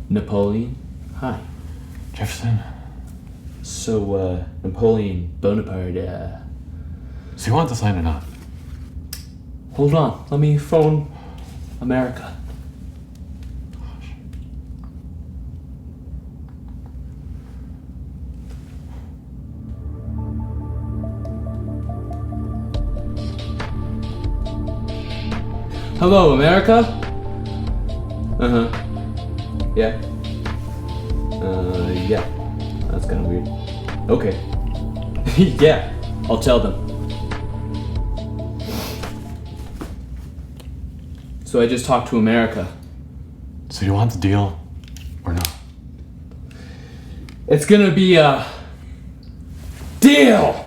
Napoleon? Hi. Jefferson. So, Napoleon Bonaparte, So you want this land or not? hold on, let me phone America. Hello, America? Uh-huh. Yeah. Yeah. That's kind of weird. Okay. Yeah, I'll tell them. So I just talked to America. So you want the deal or not? It's gonna be a deal!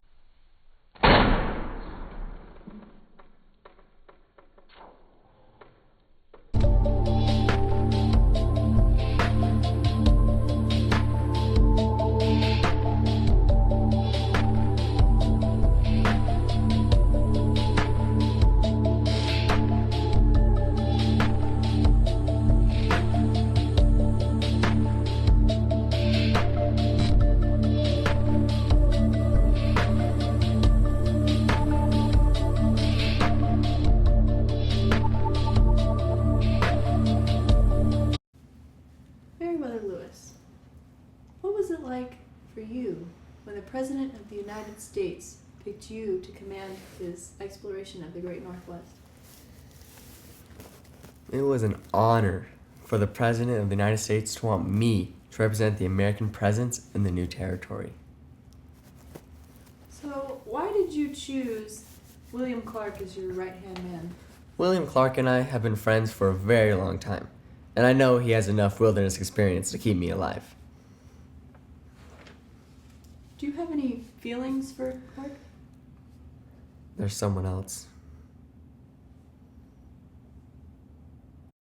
Meriwether Lewis, what was it like for you when the President of the United States picked you to command his exploration of the Great Northwest? It was an honor for the President of the United States to want me to represent the American presence in the new territory. So, why did you choose William Clark as your right-hand man? William Clark and I have been friends for a very long time, and I know he has enough wilderness experience to keep me alive. Do you have any feelings for Clark? There's someone else.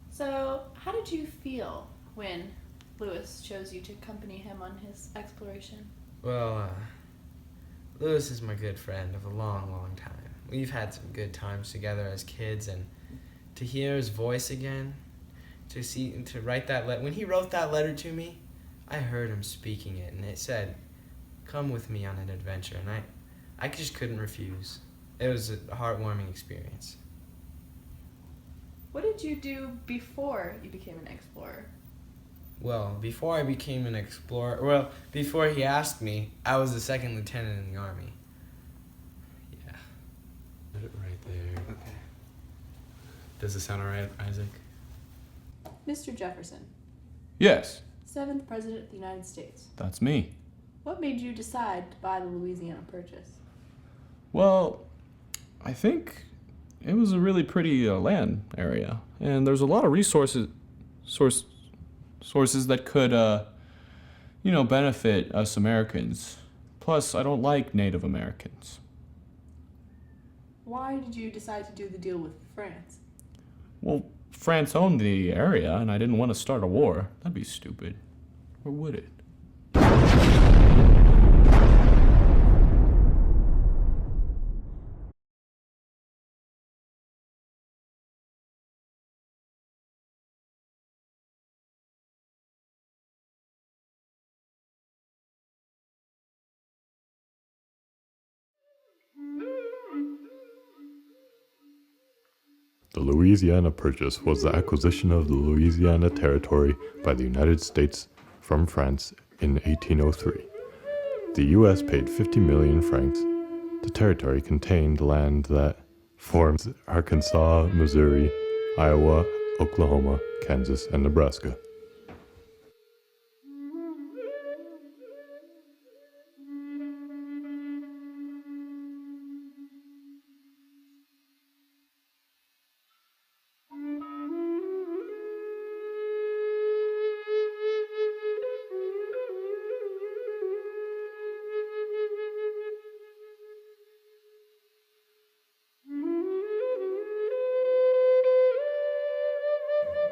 So, how did you feel when Lewis chose you to accompany him on his exploration? Well, Lewis is my good friend of a long, long time. We've had some good times together as kids, and to hear his voice again, to write that letter. When he wrote that letter to me, I heard him speaking it, and it said, "Come with me on an adventure," and I just couldn't refuse. It was a heartwarming experience. What did you do before you became an explorer? Well, before I became an explorer, before he asked me, I was a second lieutenant in the Army. Yeah. Put it right there. Okay. Does it sound alright, Isaac? Mr. Jefferson, Yes, 7th President of the United States. that's me. What made you decide to buy the Louisiana Purchase? Well, I think it was a really pretty land area, and there's a lot of sources that could, benefit us Americans. Plus, I don't like Native Americans. Why did you decide to do the deal with France? Well, France owned the area, and I didn't want to start a war. That'd be stupid. Or would it? The Louisiana Purchase was the acquisition of the Louisiana Territory by the United States from France in 1803. The U.S. paid 50 million francs. The territory contained land that forms Arkansas, Missouri, Iowa, Oklahoma, Kansas, and Nebraska.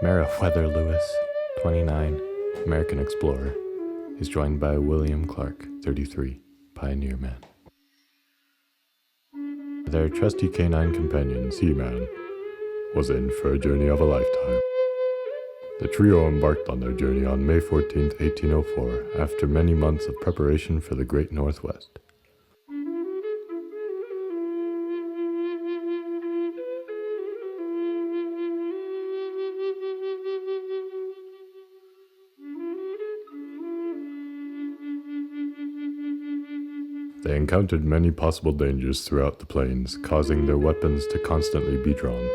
Meriwether Lewis, 29, American explorer, is joined by William Clark, 33, pioneer man. Their trusty canine companion, Seaman, was in for a journey of a lifetime. The trio embarked on their journey on May 14, 1804, after many months of preparation for the Great Northwest. They encountered many possible dangers throughout the plains, causing their weapons to constantly be drawn.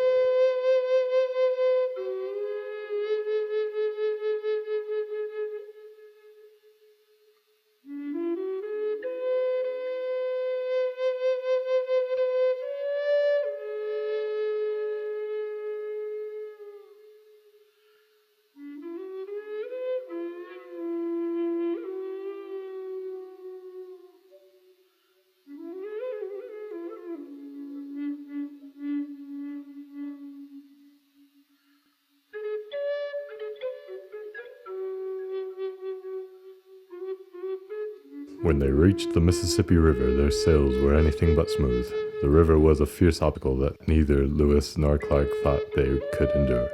When they reached the Mississippi River, their sails were anything but smooth. The river was a fierce obstacle that neither Lewis nor Clark thought they could endure.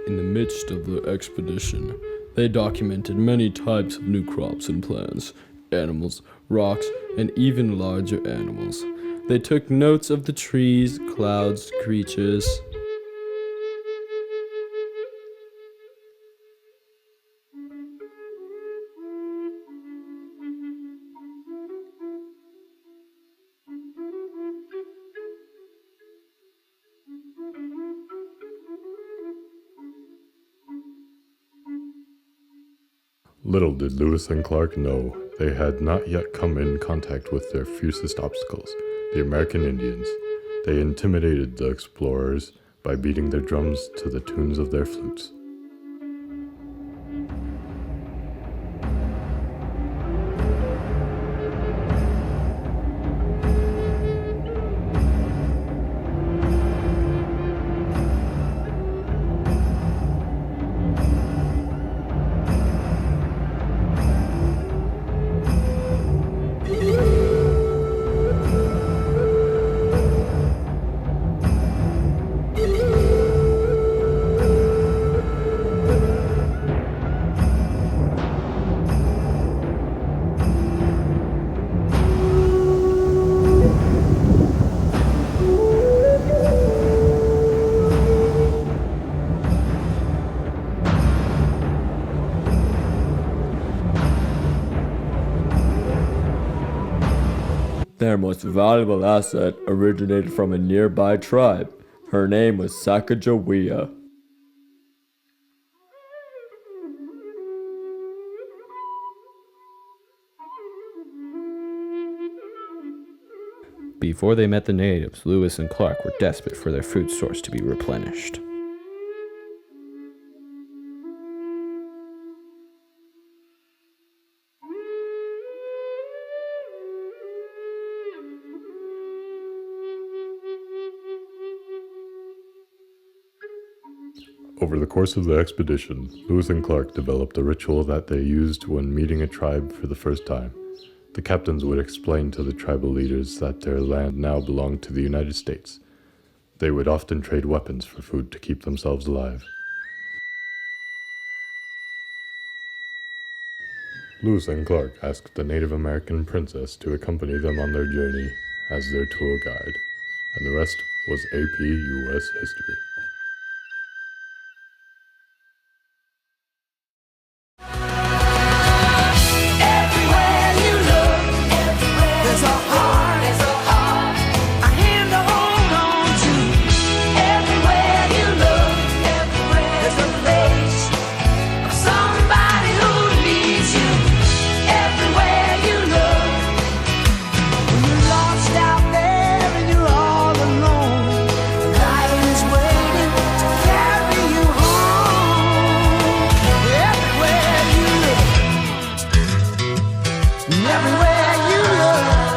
In the midst of the expedition, they documented many types of new crops and plants, animals, rocks, and even larger animals. They took notes of the trees, clouds, creatures. Little did Lewis and Clark know, they had not yet come in contact with their fiercest obstacles, the American Indians. They intimidated the explorers by beating their drums to the tunes of their flutes. Their most valuable asset originated from a nearby tribe. Her name was Sacagawea. Before they met the natives, Lewis and Clark were desperate for their food source to be replenished. Over the course of the expedition, Lewis and Clark developed a ritual that they used when meeting a tribe for the first time. The captains would explain to the tribal leaders that their land now belonged to the United States. They would often trade weapons for food to keep themselves alive. Lewis and Clark asked the Native American princess to accompany them on their journey as their tour guide, and the rest was AP US history. Everywhere you look.